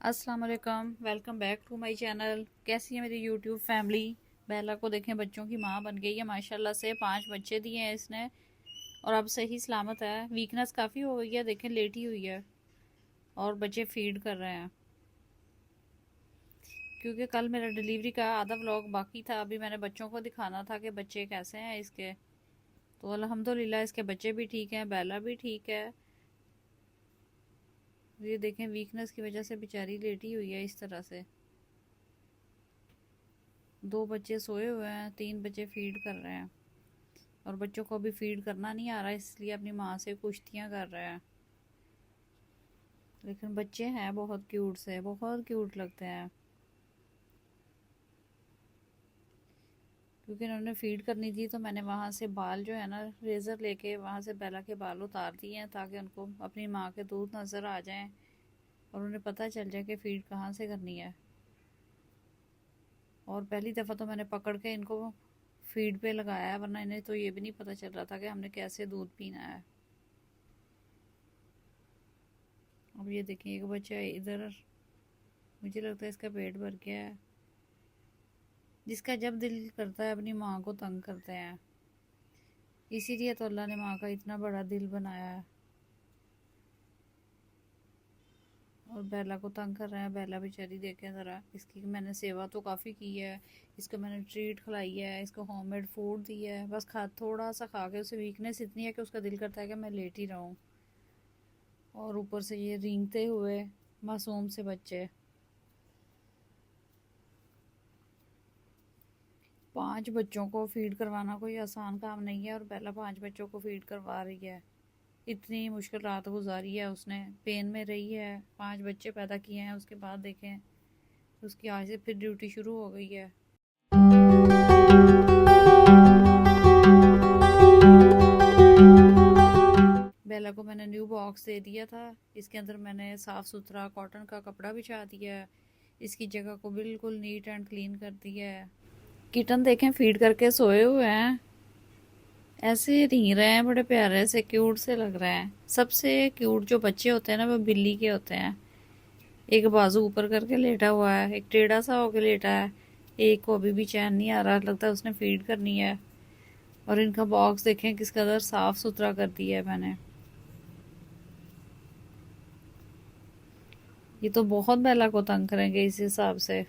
अस्सलाम वालेकुम, welcome back to my channel. कैसी है मेरी यूट्यूब फैमिली। बेला को देखें, बच्चों की माँ बन गई है माशाल्लाह से। 5 बच्चे दिए हैं इसने और अब सही सलामत है। वीकनेस काफ़ी हो गई है, देखें लेटी हुई है और बच्चे फीड कर रहे हैं। क्योंकि कल मेरा डिलीवरी का आधा व्लॉग बाकी था, अभी मैंने बच्चों को दिखाना था कि बच्चे कैसे हैं इसके। तो अल्हम्दुलिल्लाह इसके बच्चे भी ठीक हैं, बेला भी ठीक है। ये देखें, वीकनेस की वजह से बेचारी लेटी हुई है इस तरह से। 2 बच्चे सोए हुए हैं, 3 बच्चे फीड कर रहे हैं और बच्चों को अभी फीड करना नहीं आ रहा, इसलिए अपनी माँ से कुश्तियाँ कर रहे हैं। लेकिन बच्चे हैं बहुत क्यूट से, बहुत क्यूट लगते हैं। क्योंकि उन्होंने फीड करनी थी तो मैंने वहाँ से बाल जो है ना, रेज़र लेके वहाँ से बेला के बाल उतार दिए हैं ताकि उनको अपनी माँ के दूध नज़र आ जाएं और उन्हें पता चल जाए कि फ़ीड कहाँ से करनी है। और पहली दफ़ा तो मैंने पकड़ के इनको फीड पे लगाया है, वरना इन्हें तो ये भी नहीं पता चल रहा था कि हमने कैसे दूध पीना है। अब ये देखिए, एक बच्चा इधर, मुझे लगता है इसका पेट भर गया है। जिसका जब दिल करता है अपनी माँ को तंग करते हैं, इसीलिए तो अल्लाह ने माँ का इतना बड़ा दिल बनाया है। और बेला को तंग कर रहे हैं। बेला बेचारी देखें ज़रा, इसकी मैंने सेवा तो काफ़ी की है। इसको मैंने ट्रीट खिलाई है, इसको होममेड फूड दिया है, बस थोड़ा सा खा के उसे वीकनेस इतनी है कि उसका दिल करता है कि मैं लेट ही रहूँ। और ऊपर से ये रेंगते हुए मासूम से बच्चे। 5 बच्चों को फीड करवाना कोई आसान काम नहीं है और बेला 5 बच्चों को फीड करवा रही है। इतनी मुश्किल रात गुजारी है उसने, पेन में रही है। 5 बच्चे पैदा किए हैं, उसके बाद देखें उसकी आज से फिर ड्यूटी शुरू हो गई है। बेला को मैंने न्यू बॉक्स दे दिया था, इसके अंदर मैंने साफ़ सुथरा कॉटन का कपड़ा बिछा दिया है। इसकी जगह को बिल्कुल नीट एंड क्लीन कर दिया है। किटन देखें फीड करके सोए हुए हैं, ऐसे नहीं रहे हैं, बड़े प्यारे से क्यूट से लग रहे हैं। सबसे क्यूट जो बच्चे होते हैं ना, वो बिल्ली के होते हैं। एक बाजू ऊपर करके लेटा हुआ है, एक टेढ़ा सा होकर लेटा है। एक को अभी भी चैन नहीं आ रहा, लगता है उसने फीड करनी है। और इनका बॉक्स देखें किस कदर साफ सुथरा कर दिया है मैंने। ये तो बहुत बेला को तंग करेंगे इस हिसाब से।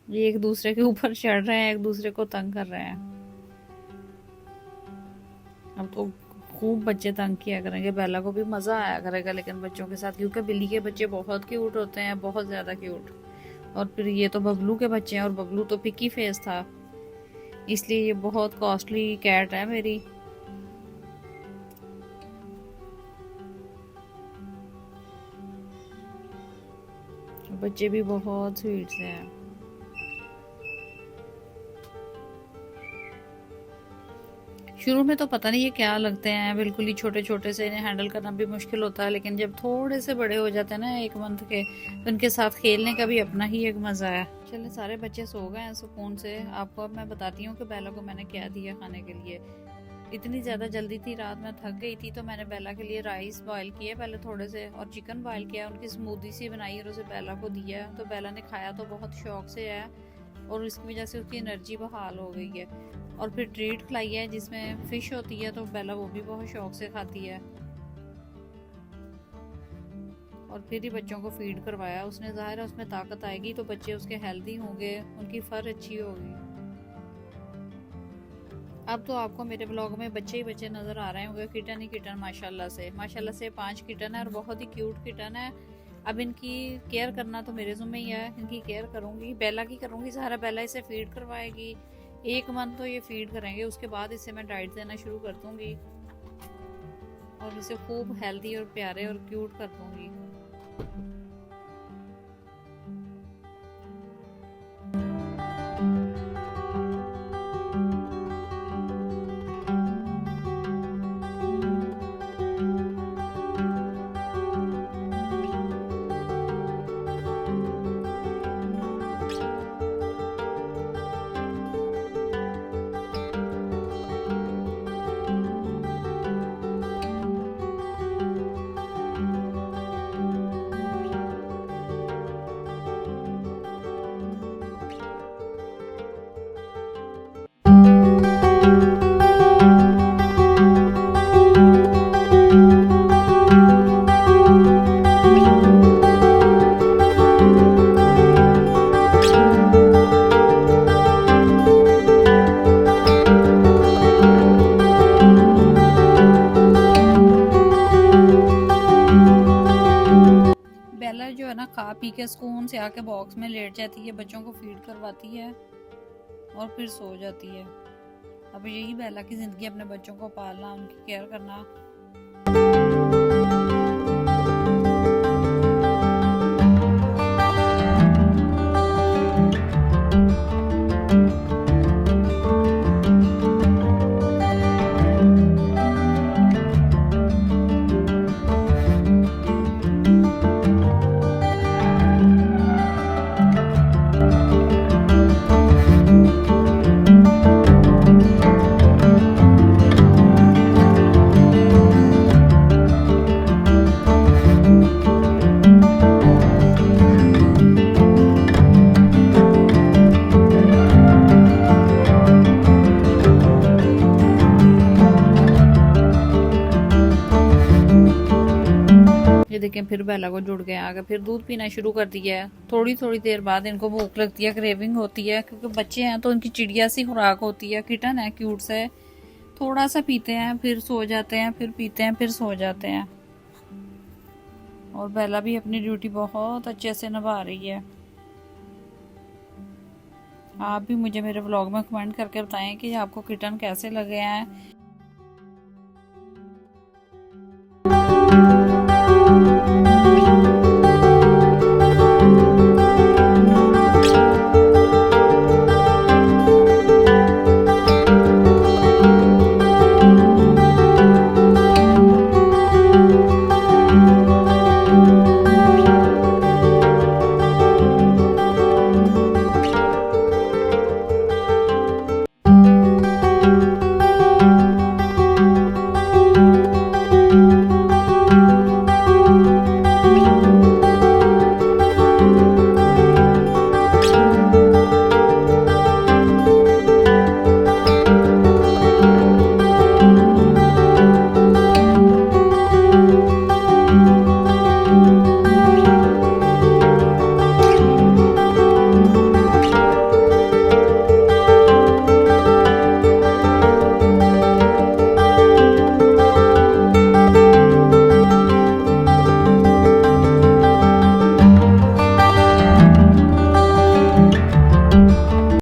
ये एक दूसरे के ऊपर चढ़ रहे हैं, एक दूसरे को तंग कर रहे हैं। अब तो खूब बच्चे तंग किया करेंगे, बेला को भी मज़ा आया करेगा लेकिन बच्चों के साथ, क्योंकि बिल्ली के बच्चे बहुत क्यूट होते हैं, बहुत ज़्यादा क्यूट। और फिर ये तो बबलू के बच्चे हैं और बबलू तो पिकी फेस था, इसलिए ये बहुत कॉस्टली कैट है मेरी। बच्चे भी बहुत स्वीट से हैं। शुरू में तो पता नहीं ये क्या लगते हैं, बिल्कुल ही छोटे छोटे से, इन्हें हैंडल करना भी मुश्किल होता है। लेकिन जब थोड़े से बड़े हो जाते हैं ना, 1 मंथ के, तो उनके साथ खेलने का भी अपना ही एक मज़ा है। चले, सारे बच्चे सो गए हैं सुकून से। आपको अब मैं बताती हूँ कि बेला को मैंने क्या दिया खाने के लिए। इतनी ज़्यादा जल्दी थी, रात में थक गई थी, तो मैंने बेला के लिए राइस बॉयल किए पहले थोड़े से, और चिकन बॉयल किया, उनकी स्मूदी सी बनाई और उसे बेला को दिया। तो बेला ने खाया तो बहुत शौक से है और इसकी वजह से उसकी एनर्जी बहाल हो गई है। और फिर ट्रीट खिलाई है जिसमें फ़िश होती है, तो बेला वो भी बहुत शौक से खाती है। और फिर ही बच्चों को फीड करवाया उसने। ज़ाहिर है उसमें ताकत आएगी तो बच्चे उसके हेल्दी होंगे, उनकी फर अच्छी होगी। अब तो आपको मेरे ब्लॉग में बच्चे ही बच्चे नज़र आ रहे होंगे, किटन ही किटन। माशाल्लाह से 5 किटन है और बहुत ही क्यूट किटन है। अब इनकी केयर करना तो मेरे ज़िम्मे ही है, इनकी केयर करूँगी, बेला की करूँगी सारा। बेला इसे फीड करवाएगी, 1 मंथ तो ये फीड करेंगे, उसके बाद इसे मैं डाइट देना शुरू कर दूँगी और इसे खूब हेल्दी और प्यारे और क्यूट कर दूँगी। बेला जो है ना खा पी के सुकून से आके बॉक्स में लेट जाती है, बच्चों को फीड करवाती है और फिर सो जाती है। अब यही बेला की ज़िंदगी, अपने बच्चों को पालना, उनकी केयर करना। ये देखें फिर बेला को जुड़ गया, आगे फिर दूध पीना शुरू कर दिया है। थोड़ी थोड़ी देर बाद इनको भूख लगती है, क्रेविंग होती है, क्योंकि बच्चे हैं तो उनकी चिड़िया सी खुराक होती है। किटन है क्यूट से, थोड़ा सा पीते हैं फिर सो जाते हैं, फिर पीते हैं फिर सो जाते हैं। और बेला भी अपनी ड्यूटी बहुत अच्छे से निभा रही है। आप भी मुझे मेरे व्लॉग में कमेंट करके बताएं कि आपको किटन कैसे लगे हैं।